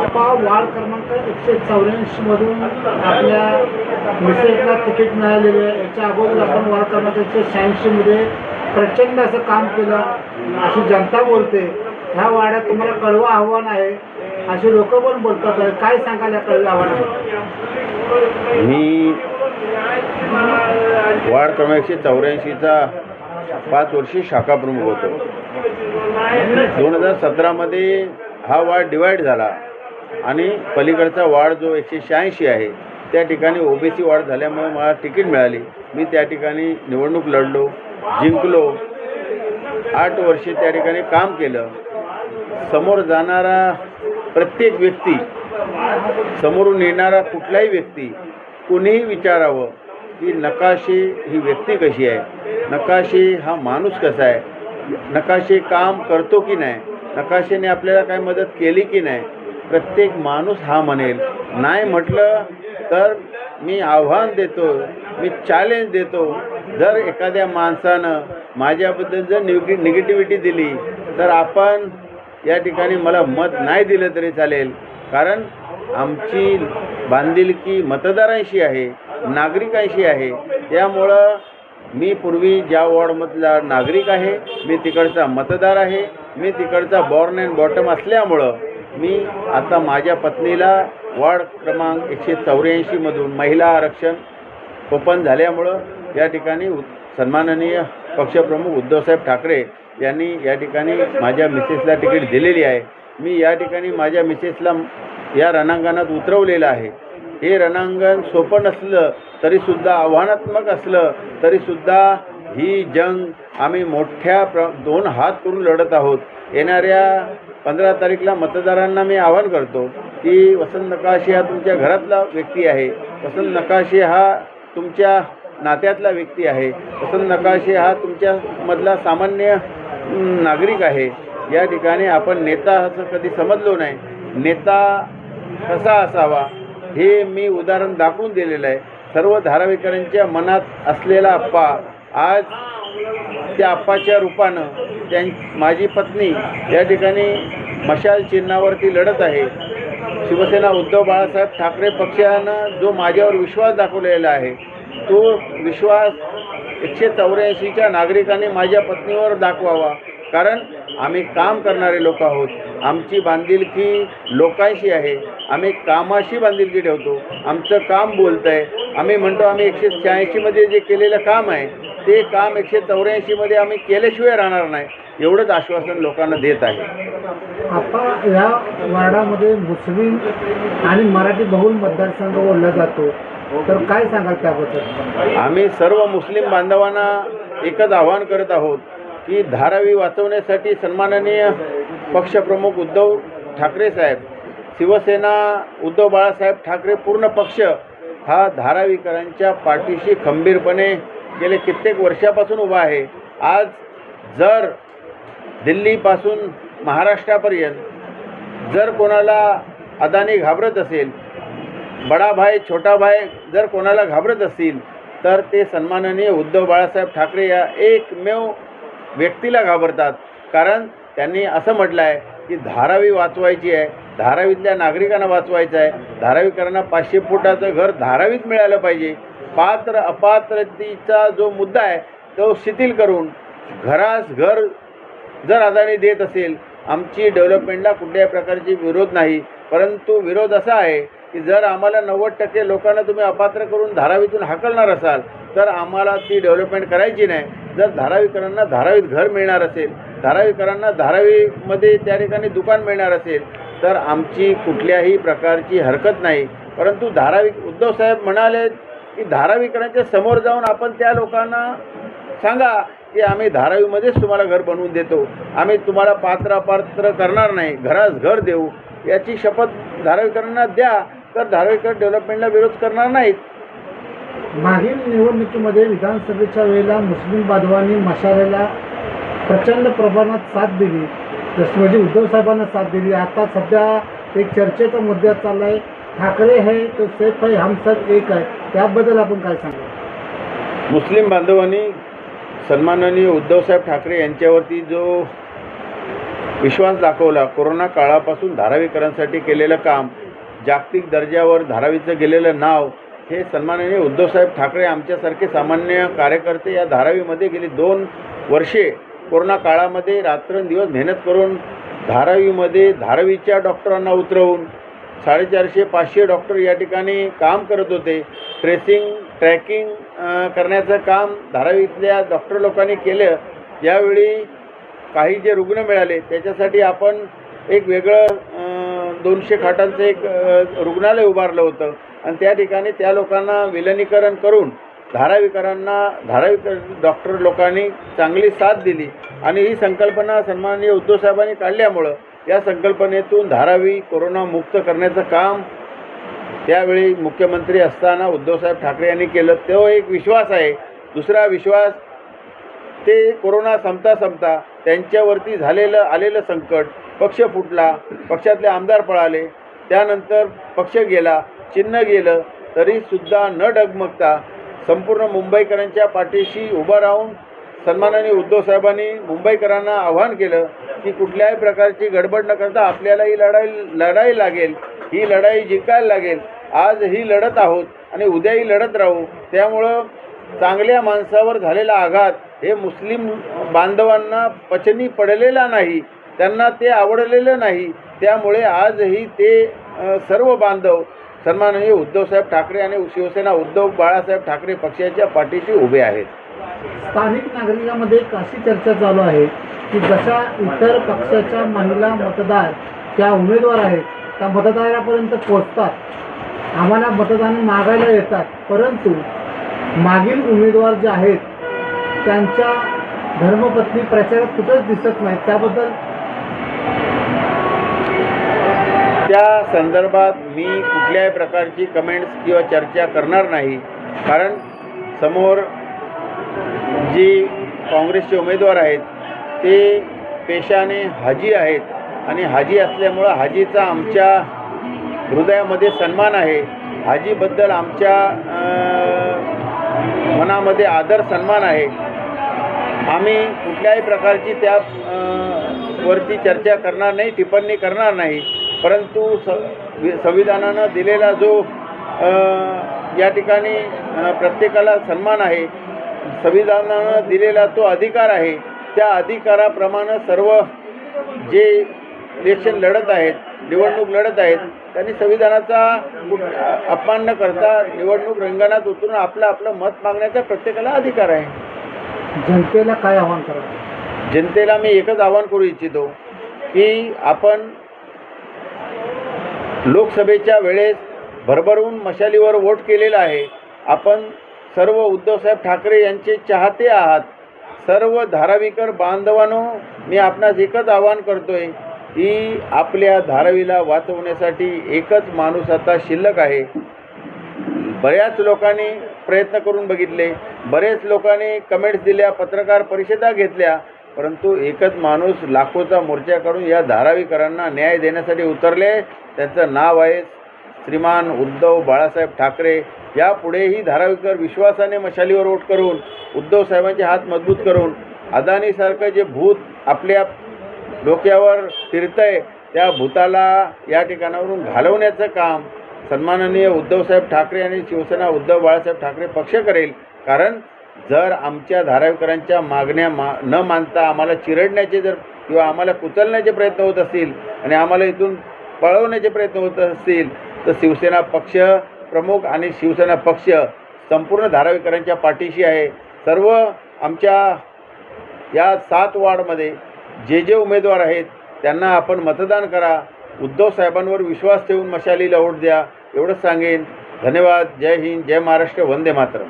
आपा वार्ड क्रमांक 184 मधून आपल्या मिसेसला तिकीट मिळालेले आहे. याच्या अगोदर आपण वार्ड क्रमांक 186 मध्ये प्रचंड असं काम केलं अशी जनता बोलते. ह्या वाड्यात तुम्हाला कळवं आव्हान आहे अशी लोक पण बोलतात. काय सांगाल या कळव्या आव्हानाबद्दल? मी वार्ड क्रमांक 184चा 5 वर्षे शाखा प्रमुख होतो. 2017मध्ये हा वार्ड डिवाईड झाला आणि पलीकडचा वार्ड जो 186 आहे त्या ठिकाणी ओबीसी वार्ड झाल्यामुळे मला तिकीट मिळाली. मी त्या ठिकाणी निवडणूक लढलो, जिंकलो. 8 वर्षे त्या ठिकाणी काम केलं. समोर जाणारा प्रत्येक व्यक्ती, समोरून येणारा कुठलाही व्यक्ती कुणीही विचारावं की नकाशे ही व्यक्ती कशी आहे, नकाशे हा माणूस कसा आहे, नकाशे काम करतो की नाही, नकाशेने आपल्याला काय मदत केली की नाही. प्रत्येक माणूस हा म्हणेल. नाही म्हटलं तर मी आव्हान देतो, मी चॅलेंज देतो. जर एखाद्या माणसानं माझ्याबद्दल जर निगेटिव्हिटी दिली तर आपण या ठिकाणी मला मत नाही दिलं तरी चालेल. कारण आमची बांधिलकी मतदारांशी आहे, नागरिकांशी आहे. त्यामुळं मी पूर्वी ज्या वॉर्डमधला नागरिक आहे, मी तिकडचा मतदार आहे, मी तिकडचा बॉर्न अँड बॉटम असल्यामुळं मी आता माझ्या पत्नीला वार्ड क्रमांक 184मधून महिला आरक्षण ओपन झाल्यामुळं या ठिकाणी सन्माननीय पक्षप्रमुख उद्धवसाहेब ठाकरे यांनी या ठिकाणी माझ्या मिसेसला तिकीट दिलेली आहे. मी या ठिकाणी माझ्या मिसेसला या रणांगणात उतरवलेलं आहे. हे रणांगण सोपं नसलं तरीसुद्धा, आव्हानात्मक असलं तरीसुद्धा ही जंग आम्ही मोठ्या 2 हात करून लढत आहोत. येणाऱ्या 15 तारीखला मतदारांना मी आवाहन करतो की वसंत नकाशे हा तुमच्या घरातला व्यक्ती आहे, वसंत नकाशे हा तुमच्या नात्यातला व्यक्ती आहे, वसंत नकाशे हा तुमच्यामधला सामान्य नागरिक आहे. या ठिकाणी आपण नेता असं कधी समजलो नाही. नेता कसा असावा हे मी उदाहरण दाखवून दिलेलं आहे. सर्व धारावीकरांच्या मनात असलेला आप्पा आज त्या आप्पाच्या रूपानं माझी पत्नी या ठिकाणी मशाल चिन्हावरती लढत आहे. शिवसेना उद्धव बाळासाहेब ठाकरे पक्षानं जो माझ्यावर विश्वास दाखवलेला आहे तो विश्वास 184च्या नागरिकांनी माझ्या पत्नीवर दाखवावा. कारण आम्ही काम करणारे लोक आहोत. आमची बांधिलकी लोकांशी आहे. आम्ही कामाशी बांधिलकी ठेवतो. आमचं काम बोलतं आहे. आम्ही म्हणतो आम्ही 186मध्ये जे केलेलं काम आहे ते काम 184मध्ये आम्ही केल्याशिवाय राहणार नाही, एवढंच आश्वासन लोकांना देत आहे. आपण या वार्डामध्ये मुस्लिम आणि मराठी बहुल मतदारसंघ बोलला जातो, तर काय सांगाल त्याबद्दल? आम्ही सर्व मुस्लिम बांधवांना एकच आवाहन करत आहोत की धारावी वाचवण्यासाठी सन्माननीय पक्षप्रमुख उद्धव ठाकरे साहेब, शिवसेना उद्धव बाळासाहेब ठाकरे पूर्ण पक्ष हा धारावीकरांच्या पाठीशी खंबीरपणे गेले कित्येक वर्षापासून उभा आहे. आज जर दिल्लीपासून महाराष्ट्रापर्यंत जर कोणाला अदानी घाबरत असेल, बडा भाई छोटा भाई जर कोणाला घाबरत असतील तर ते सन्माननीय उद्धव बाळासाहेब ठाकरे या एकमेव व्यक्तीला घाबरतात. कारण त्यांनी असं म्हटलं आहे की धारावी वाचवायची आहे, धारावीतल्या नागरिकांना वाचवायचं आहे, धारावीकरांना 500 फुटाचं घर धारावीत मिळालं पाहिजे. पात्र अपात्रतेचा जो मुद्दा आहे तो शिथिल करून घरास घर जर अदानी देत असेल, आमची डेव्हलपमेंटला कुठल्याही प्रकारची विरोध नाही. परंतु विरोध असा आहे की जर आम्हाला 90% लोकांना तुम्ही अपात्र करून धारावीतून हाकलणार असाल तर आम्हाला ती डेव्हलपमेंट करायची नाही. जर धारावीकरांना धारावीत घर मिळणार असेल, धारावीकरांना धारावीमध्ये त्या ठिकाणी दुकान मिळणार असेल तर आमची कुठल्याही प्रकारची हरकत नाही. परंतु उद्धवसाहेब म्हणाले की धारावीकरांच्या समोर जाऊन आपण त्या लोकांना सांगा की आम्ही धारावीमध्येच तुम्हाला घर बनवून देतो, आम्ही तुम्हाला पात्र अपात्र करणार नाही, घरास घर देऊ, याची शपथ धारावीकरांना द्या. तर धारावीकर डेव्हलपमेंटला विरोध करणार नाहीत. मागील निवडणुकीमध्ये विधानसभेच्या वेळेला मुस्लिम बांधवांनी मशालेला प्रचंड प्रमाणात साथ दिली, म्हणजे उद्धव साहेबांना साथ दिली. आता सध्या एक चर्चेचा मुद्दा चालला आहे, ठाकरे है तो सेफ है, हम सब एक आहे. त्याबद्दल आपण काय सांगा? मुस्लिम बांधवांनी सन्माननीय उद्धवसाहेब ठाकरे यांच्यावरती जो विश्वास दाखवला. कोरोना काळापासून धारावीकरांसाठी केलेलं काम, जागतिक दर्जावर धारावीचं गेलेलं नाव, हे सन्माननीय उद्धवसाहेब ठाकरे आमच्यासारखे सामान्य कार्यकर्ते या धारावीमध्ये गेली 2 वर्षे कोरोना काळामध्ये रात्रंदिवस मेहनत करून धारावीमध्ये धारावीच्या डॉक्टरांना उतरवून 450-500 डॉक्टर या ठिकाणी काम करत होते. ट्रेसिंग ट्रॅकिंग करण्याचं काम धारावीतल्या डॉक्टर लोकांनी केलं. यावेळी काही जे रुग्ण मिळाले त्याच्यासाठी आपण एक वेगळं 200 खाटांचं एक रुग्णालय उभारलं होतं आणि त्या ठिकाणी त्या लोकांना विलनीकरण करून धारावीकर डॉक्टर लोकांनी चांगली साथ दिली आणि ही संकल्पना सन्माननीय उद्धवसाहेबांनी काढल्यामुळं या संकल्पनेतून धारावी कोरोनामुक्त करण्याचं काम त्यावेळी मुख्यमंत्री असताना उद्धवसाहेब ठाकरे यांनी केलं. तो एक विश्वास आहे. दुसरा विश्वास, ते कोरोना संपता त्यांच्यावरती आलेलं संकट, पक्ष फुटला, पक्षातले आमदार पळाले, त्यानंतर पक्ष गेला, चिन्ह गेलं, तरीसुद्धा न डगमगता संपूर्ण मुंबईकरांच्या पाठीशी उभं राहून सन्माननीय उद्धवसाहेबांनी मुंबईकरांना आव्हान केलं की कुठल्याही प्रकारची गडबड न करता आपल्याला ही लढाई लागेल, ही लढाई जिंकायला लागेल. आज ही लढत आहोत आणि उद्याही लढत राहू. त्यामुळं चांगल्या माणसावर झालेला आघात हे मुस्लिम बांधवांना पचनी पडलेला नाही, त्यांना ते आवडलेलं नाही. त्यामुळे आजही ते सर्व बांधव सन्माननीय उद्धवसाहेब ठाकरे आणि शिवसेना उद्धव बाळासाहेब ठाकरे पक्षाच्या पाठीशी उभे आहेत. स्थानिक नागरिकांमध्ये एक अशी चर्चा चालू आहे की जशा इतर पक्षाच्या महिला मतदार त्या उमेदवार आहेत त्या मतदारापर्यंत पोहोचतात, आम्हाला मतदान मागायला येतात, परंतु मागील उमेदवार जे आहेत त्यांच्या धर्मपत्नी प्रचारात कुठंच दिसत नाहीत. त्याबद्दल त्या संदर्भात मी कुठल्याही प्रकारची कमेंट्स किंवा चर्चा करणार नाही. कारण समोर जी काँग्रेसचे उमेदवार आहेत ते पेशाने हाजी आहेत आणि हाजी असल्यामुळं हाजीचा आमच्या हृदयामध्ये सन्मान आहे. हाजीबद्दल आमच्या मनामध्ये आदर सन्मान आहे. आम्ही कुठल्याही प्रकारची त्या वरती चर्चा करणार नाही, टिप्पणी करणार नाही. परंतु संविधानानं दिलेला जो या ठिकाणी प्रत्येकाला सन्मान आहे, संविधानानं दिलेला तो अधिकार आहे, त्या अधिकाराप्रमाणे सर्व जे इलेक्शन लढत आहेत, निवडणूक लढत आहेत, त्यांनी संविधानाचा अपमान न करता निवडणूक रिंगणात उतरून आपलं मत मागण्याचा प्रत्येकाला अधिकार आहे. जनतेला काय आव्हान करायचं? जनतेला मी एकच आव्हान करू इच्छितो की आपण लोकसभेच्या वेळेस भरभरून मशालीवर वोट केलेला आहे. आपण सर्व उद्धवसाहेब ठाकरे यांचे चाहते आहात. सर्व धारावीकर बांधवांनो, मी आपणास एकच आवाहन करतोय की आपल्या धारावीला वाचवण्यासाठी एकच माणूस आता शिल्लक आहे. बऱ्याच लोकांनी प्रयत्न करून बघितले, बरेच लोकांनी कमेंट्स दिल्या, पत्रकार परिषदा घेतल्या, परंतु एकच माणूस लाखोचा मोर्चा काढून या धारावीकरांना न्याय देण्यासाठी उतरले. त्याचं नाव आहे श्रीमान उद्धव बाळासाहेब ठाकरे. यापुढेही धारावीकर विश्वासाने मशालीवर वोट करून उद्धव साहेबांचे हात मजबूत करून अदानीसारखं जे भूत आपल्या डोक्यावर फिरतंय त्या भूताला या ठिकाणावरून घालवण्याचं काम सन्माननीय उद्धवसाहेब ठाकरे आणि शिवसेना उद्धव बाळासाहेब ठाकरे पक्ष करेल. कारण जर आमच्या धारावीकरांच्या मागण्या न मानता आम्हाला चिरडण्याचे किंवा आम्हाला कुचलण्याचे प्रयत्न होत असतील आणि आम्हाला इथून पळवण्याचे प्रयत्न होत असतील तर शिवसेना पक्ष प्रमुख आणि शिवसेना पक्ष संपूर्ण धारावीकरांच्या पाठीशी आहे. सर्व आमच्या या 7 वॉर्डमध्ये जे उमेदवार आहेत त्यांना आपण मतदान करा, उद्धव साहेबांवर विश्वास ठेवून मशालीला वोट द्या, एवढंच सांगेन. धन्यवाद. जय हिंद, जय महाराष्ट्र, वंदे मातरम.